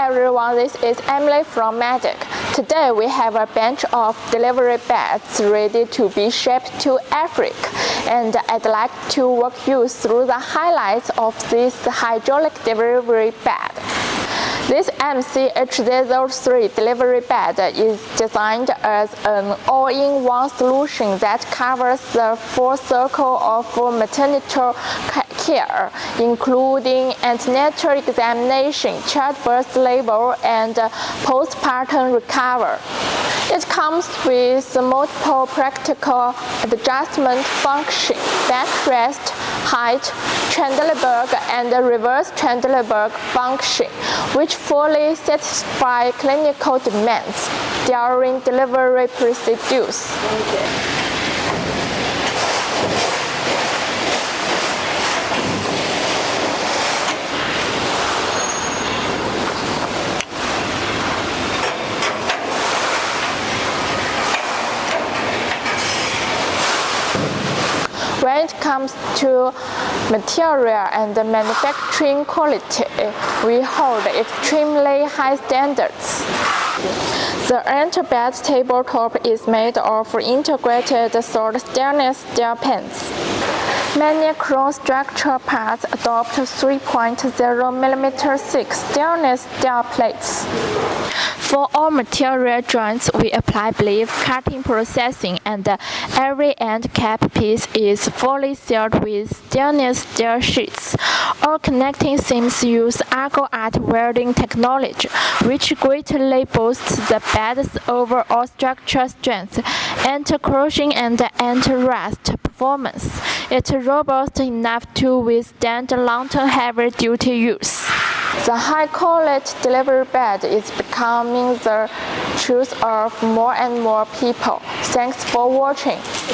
everyone, this is Emily from Medik. Today we have a bunch of delivery beds ready to be shipped to Africa, and I'd like to walk you through the highlights of this hydraulic delivery bed. This MC-H03 delivery bed is designed as an all-in-one solution that covers the full circle of maternity care, including antenatal examination, childbirth, labor, and postpartum recovery. It comes with multiple practical adjustment functions: backrest, height, Trendelenburg, and reverse Trendelenburg function, which fully satisfy clinical demands during delivery procedures. When it comes to material and manufacturing quality, we hold extremely high standards. The enterbed tabletop is made of integrated solid stainless steel pans. Many cross structure parts adopt 3.0mm thick stainless steel plates. For all material joints, we apply bleed cutting processing, and every end cap piece is fully sealed with stainless steel sheets. All connecting seams use ergonomic welding technology, which greatly boosts the bed's overall structural strength, anti-corrosion, and anti-rust performance. It's robust enough to withstand long-term heavy-duty use. The high-quality delivery bed is becoming the choice of more and more people. Thanks for watching.